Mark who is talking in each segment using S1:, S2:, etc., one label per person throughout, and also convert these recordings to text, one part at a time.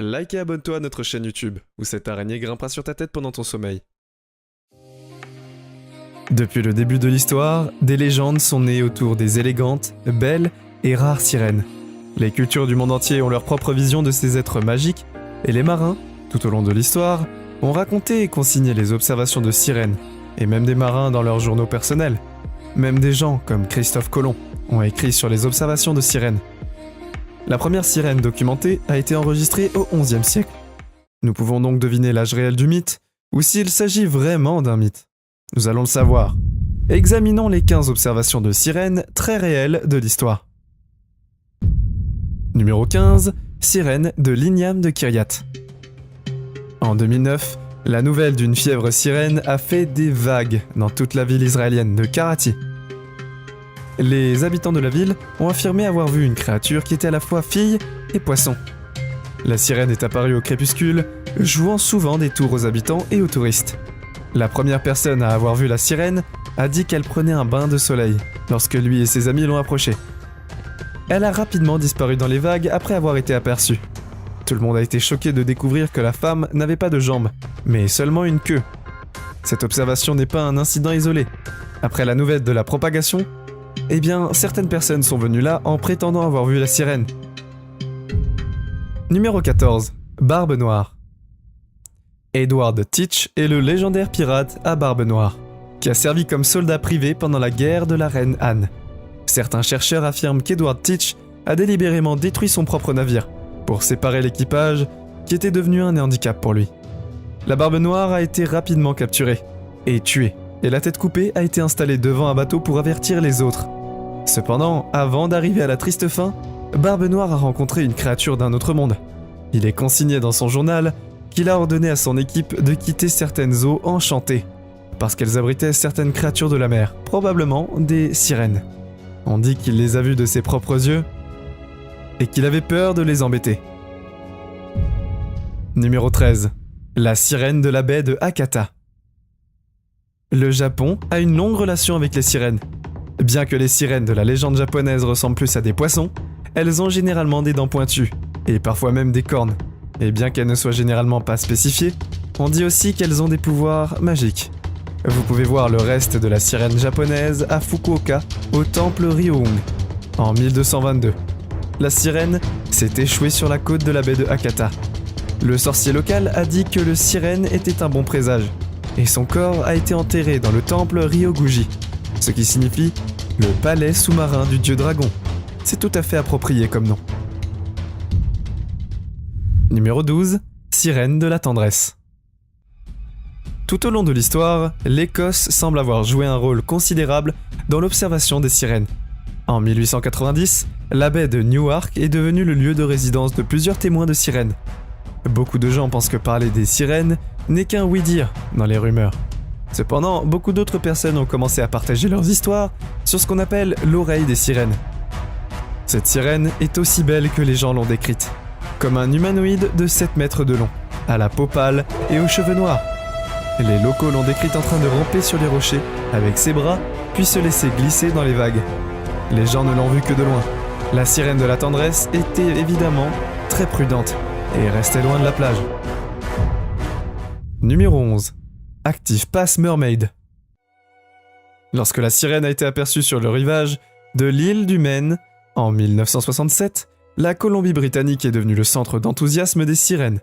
S1: Like et abonne-toi à notre chaîne YouTube, où cette araignée grimpera sur ta tête pendant ton sommeil. Depuis le début de l'histoire, des légendes sont nées autour des élégantes, belles et rares sirènes. Les cultures du monde entier ont leur propre vision de ces êtres magiques, et les marins, tout au long de l'histoire, ont raconté et consigné les observations de sirènes, et même des marins dans leurs journaux personnels. Même des gens, comme Christophe Colomb, ont écrit sur les observations de sirènes. La première sirène documentée a été enregistrée au XIe siècle. Nous pouvons donc deviner l'âge réel du mythe, ou s'il s'agit vraiment d'un mythe. Nous allons le savoir. Examinons les 15 observations de sirènes très réelles de l'histoire. Numéro 15, sirène de l'Igname de Kiryat. En 2009, la nouvelle d'une fièvre sirène a fait des vagues dans toute la ville israélienne de Karati. Les habitants de la ville ont affirmé avoir vu une créature qui était à la fois fille et poisson. La sirène est apparue au crépuscule, jouant souvent des tours aux habitants et aux touristes. La première personne à avoir vu la sirène a dit qu'elle prenait un bain de soleil lorsque lui et ses amis l'ont approchée. Elle a rapidement disparu dans les vagues après avoir été aperçue. Tout le monde a été choqué de découvrir que la femme n'avait pas de jambes, mais seulement une queue. Cette observation n'est pas un incident isolé. Après la nouvelle de la propagation, certaines personnes sont venues là en prétendant avoir vu la sirène. Numéro 14. Barbe Noire. Edward Teach est le légendaire pirate à Barbe Noire, qui a servi comme soldat privé pendant la guerre de la reine Anne. Certains chercheurs affirment qu'Edward Teach a délibérément détruit son propre navire pour séparer l'équipage qui était devenu un handicap pour lui. La Barbe Noire a été rapidement capturée et tuée, et la tête coupée a été installée devant un bateau pour avertir les autres. Cependant, avant d'arriver à la triste fin, Barbe Noire a rencontré une créature d'un autre monde. Il est consigné dans son journal qu'il a ordonné à son équipe de quitter certaines eaux enchantées, parce qu'elles abritaient certaines créatures de la mer, probablement des sirènes. On dit qu'il les a vues de ses propres yeux, et qu'il avait peur de les embêter. Numéro 13. La sirène de la baie de Hakata. Le Japon a une longue relation avec les sirènes. Bien que les sirènes de la légende japonaise ressemblent plus à des poissons, elles ont généralement des dents pointues, et parfois même des cornes. Et bien qu'elles ne soient généralement pas spécifiées, on dit aussi qu'elles ont des pouvoirs magiques. Vous pouvez voir le reste de la sirène japonaise à Fukuoka, au temple Ryoung, en 1222. La sirène s'est échouée sur la côte de la baie de Hakata. Le sorcier local a dit que le sirène était un bon présage, et son corps a été enterré dans le temple Ryoguji, ce qui signifie le palais sous-marin du dieu dragon. C'est tout à fait approprié comme nom. Numéro 12. Sirène de la tendresse. Tout au long de l'histoire, l'Écosse semble avoir joué un rôle considérable dans l'observation des sirènes. En 1890, la baie de Newark est devenue le lieu de résidence de plusieurs témoins de sirènes. Beaucoup de gens pensent que parler des sirènes n'est qu'un oui-dire dans les rumeurs. Cependant, beaucoup d'autres personnes ont commencé à partager leurs histoires sur ce qu'on appelle l'oreille des sirènes. Cette sirène est aussi belle que les gens l'ont décrite, comme un humanoïde de 7 mètres de long, à la peau pâle et aux cheveux noirs. Les locaux l'ont décrite en train de ramper sur les rochers avec ses bras, puis se laisser glisser dans les vagues. Les gens ne l'ont vue que de loin. La sirène de la tendresse était évidemment très prudente et restait loin de la plage. Numéro 11. Active Pass Mermaid. Lorsque la sirène a été aperçue sur le rivage de l'île du Maine, en 1967, la Colombie-Britannique est devenue le centre d'enthousiasme des sirènes.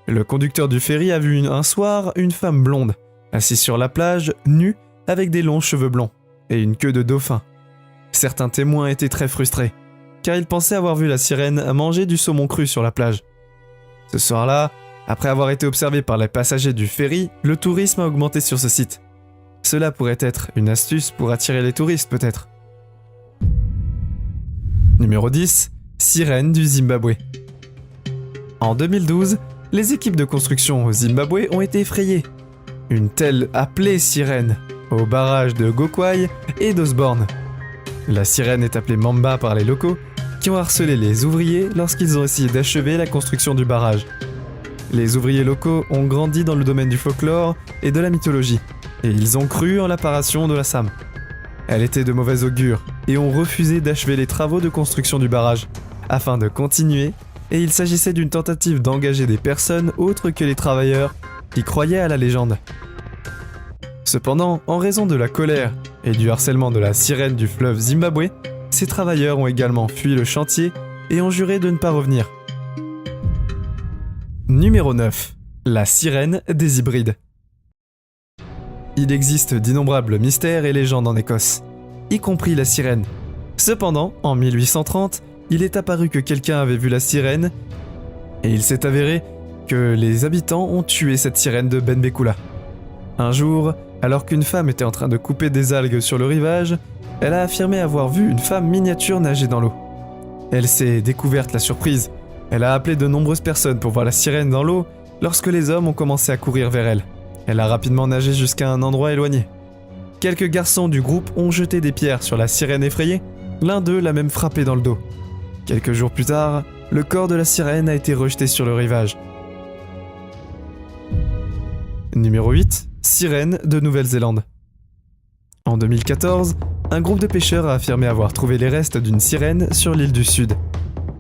S1: Le conducteur du ferry a vu un soir une femme blonde, assise sur la plage, nue, avec des longs cheveux blonds et une queue de dauphin. Certains témoins étaient très frustrés, car ils pensaient avoir vu la sirène manger du saumon cru sur la plage. Ce soir-là, après avoir été observé par les passagers du ferry, le tourisme a augmenté sur ce site. Cela pourrait être une astuce pour attirer les touristes peut-être. Numéro 10. Sirène du Zimbabwe. En 2012, les équipes de construction au Zimbabwe ont été effrayées. Une telle appelée sirène au barrage de Gokwai et d'Osborne. La sirène est appelée Mamba par les locaux qui ont harcelé les ouvriers lorsqu'ils ont essayé d'achever la construction du barrage. Les ouvriers locaux ont grandi dans le domaine du folklore et de la mythologie, et ils ont cru en l'apparition de la Sam. Elle était de mauvais augure et ont refusé d'achever les travaux de construction du barrage, afin de continuer et il s'agissait d'une tentative d'engager des personnes autres que les travailleurs qui croyaient à la légende. Cependant, en raison de la colère et du harcèlement de la sirène du fleuve Zimbabwe, ces travailleurs ont également fui le chantier et ont juré de ne pas revenir. Numéro 9. La sirène des hybrides. Il existe d'innombrables mystères et légendes en Écosse, y compris la sirène. Cependant, en 1830, il est apparu que quelqu'un avait vu la sirène et il s'est avéré que les habitants ont tué cette sirène de Benbecula. Un jour, alors qu'une femme était en train de couper des algues sur le rivage, elle a affirmé avoir vu une femme miniature nager dans l'eau. Elle s'est découverte la surprise. Elle a appelé de nombreuses personnes pour voir la sirène dans l'eau lorsque les hommes ont commencé à courir vers elle. Elle a rapidement nagé jusqu'à un endroit éloigné. Quelques garçons du groupe ont jeté des pierres sur la sirène effrayée. L'un d'eux l'a même frappée dans le dos. Quelques jours plus tard, le corps de la sirène a été rejeté sur le rivage. Numéro 8. Sirène de Nouvelle-Zélande. En 2014, un groupe de pêcheurs a affirmé avoir trouvé les restes d'une sirène sur l'île du Sud.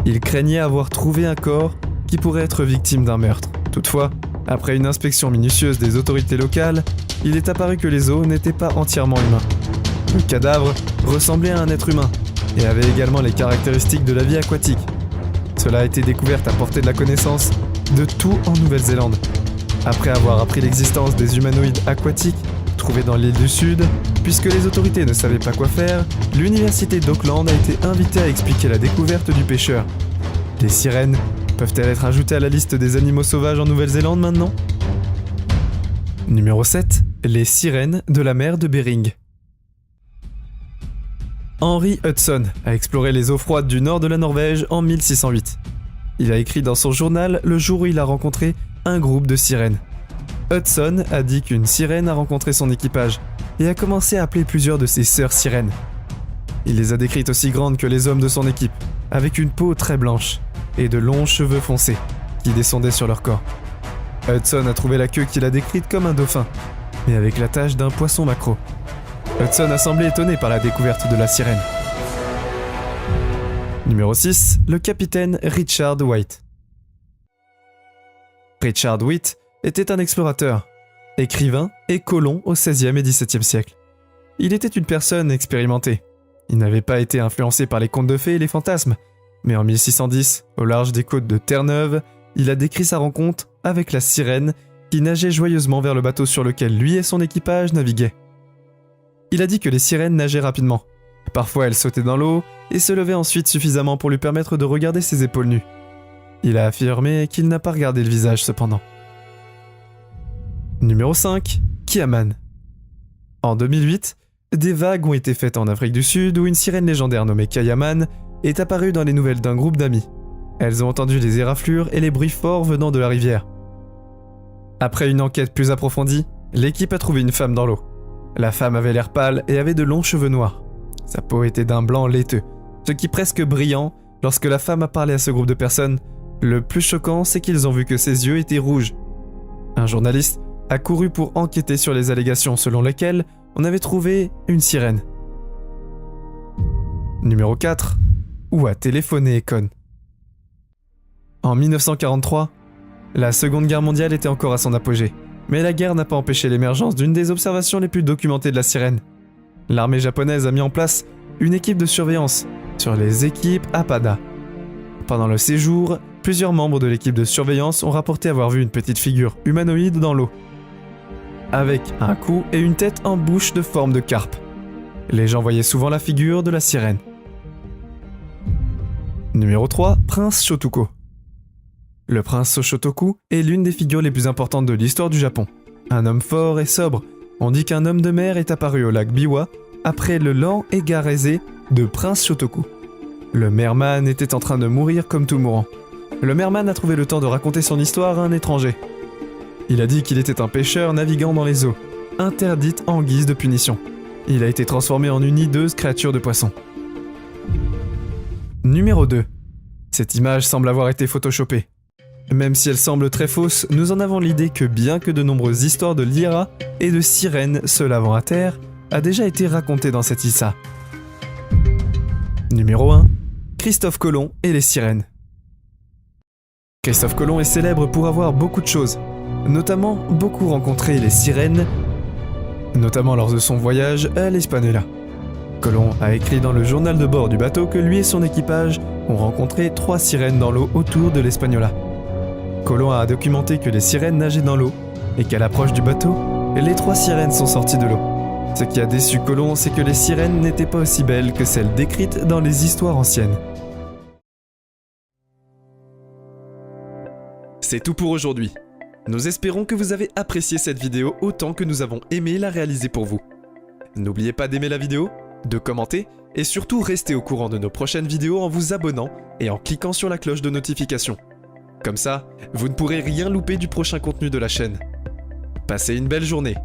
S1: Ils craignaient avoir trouvé un corps qui pourrait être victime d'un meurtre. Toutefois, après une inspection minutieuse des autorités locales, il est apparu que les os n'étaient pas entièrement humains. Le cadavre ressemblait à un être humain et avait également les caractéristiques de la vie aquatique. Cela a été découvert à portée de la connaissance de tout en Nouvelle-Zélande. Après avoir appris l'existence des humanoïdes aquatiques trouvés dans l'île du Sud, puisque les autorités ne savaient pas quoi faire, l'université d'Auckland a été invitée à expliquer la découverte du pêcheur. Les sirènes peuvent-elles être ajoutées à la liste des animaux sauvages en Nouvelle-Zélande maintenant ? Numéro 7. Les sirènes de la mer de Bering. Henry Hudson a exploré les eaux froides du nord de la Norvège en 1608. Il a écrit dans son journal le jour où il a rencontré un groupe de sirènes. Hudson a dit qu'une sirène a rencontré son équipage et a commencé à appeler plusieurs de ses sœurs sirènes. Il les a décrites aussi grandes que les hommes de son équipe, avec une peau très blanche et de longs cheveux foncés qui descendaient sur leur corps. Hudson a trouvé la queue qu'il a décrite comme un dauphin, mais avec la tache d'un poisson maquereau. Hudson a semblé étonné par la découverte de la sirène. Numéro 6. Le capitaine Richard White. Richard White était un explorateur, écrivain et colon au XVIe et XVIIe siècle. Il était une personne expérimentée. Il n'avait pas été influencé par les contes de fées et les fantasmes, mais en 1610, au large des côtes de Terre-Neuve, il a décrit sa rencontre avec la sirène qui nageait joyeusement vers le bateau sur lequel lui et son équipage naviguaient. Il a dit que les sirènes nageaient rapidement. Parfois, elles sautaient dans l'eau et se levaient ensuite suffisamment pour lui permettre de regarder ses épaules nues. Il a affirmé qu'il n'a pas regardé le visage cependant. Numéro 5. Kiaman. En 2008, des vagues ont été faites en Afrique du Sud où une sirène légendaire nommée Kiaman est apparue dans les nouvelles d'un groupe d'amis. Elles ont entendu les éraflures et les bruits forts venant de la rivière. Après une enquête plus approfondie, l'équipe a trouvé une femme dans l'eau. La femme avait l'air pâle et avait de longs cheveux noirs. Sa peau était d'un blanc laiteux, ce qui presque brillant lorsque la femme a parlé à ce groupe de personnes. Le plus choquant, c'est qu'ils ont vu que ses yeux étaient rouges. Un journaliste a couru pour enquêter sur les allégations selon lesquelles on avait trouvé une sirène. Numéro 4. Où a téléphoné Econ. En 1943, la Seconde Guerre mondiale était encore à son apogée, mais la guerre n'a pas empêché l'émergence d'une des observations les plus documentées de la sirène. L'armée japonaise a mis en place une équipe de surveillance sur les équipes Apada. Pendant le séjour, plusieurs membres de l'équipe de surveillance ont rapporté avoir vu une petite figure humanoïde dans l'eau, avec un cou et une tête en bouche de forme de carpe. Les gens voyaient souvent la figure de la sirène. Numéro 3. Prince Shotoku. Le prince Shotoku est l'une des figures les plus importantes de l'histoire du Japon. Un homme fort et sobre. On dit qu'un homme de mer est apparu au lac Biwa après le lent égard aisé de prince Shotoku. Le merman était en train de mourir comme tout mourant. Le merman a trouvé le temps de raconter son histoire à un étranger. Il a dit qu'il était un pêcheur naviguant dans les eaux, interdite en guise de punition. Il a été transformé en une hideuse créature de poisson. Numéro 2. Cette image semble avoir été photoshopée. Même si elle semble très fausse, nous en avons l'idée que bien que de nombreuses histoires de Lyra et de sirènes se lavant à terre a déjà été racontée dans cette Issa. Numéro 1. Christophe Colomb et les sirènes. Christophe Colomb est célèbre pour avoir beaucoup de choses, notamment beaucoup rencontré les sirènes, notamment lors de son voyage à l'Hispaniola. Colomb a écrit dans le journal de bord du bateau que lui et son équipage ont rencontré 3 sirènes dans l'eau autour de l'Hispaniola. Colomb a documenté que les sirènes nageaient dans l'eau et qu'à l'approche du bateau, les 3 sirènes sont sorties de l'eau. Ce qui a déçu Colomb, c'est que les sirènes n'étaient pas aussi belles que celles décrites dans les histoires anciennes. C'est tout pour aujourd'hui. Nous espérons que vous avez apprécié cette vidéo autant que nous avons aimé la réaliser pour vous. N'oubliez pas d'aimer la vidéo, de commenter et surtout rester au courant de nos prochaines vidéos en vous abonnant et en cliquant sur la cloche de notification. Comme ça, vous ne pourrez rien louper du prochain contenu de la chaîne. Passez une belle journée.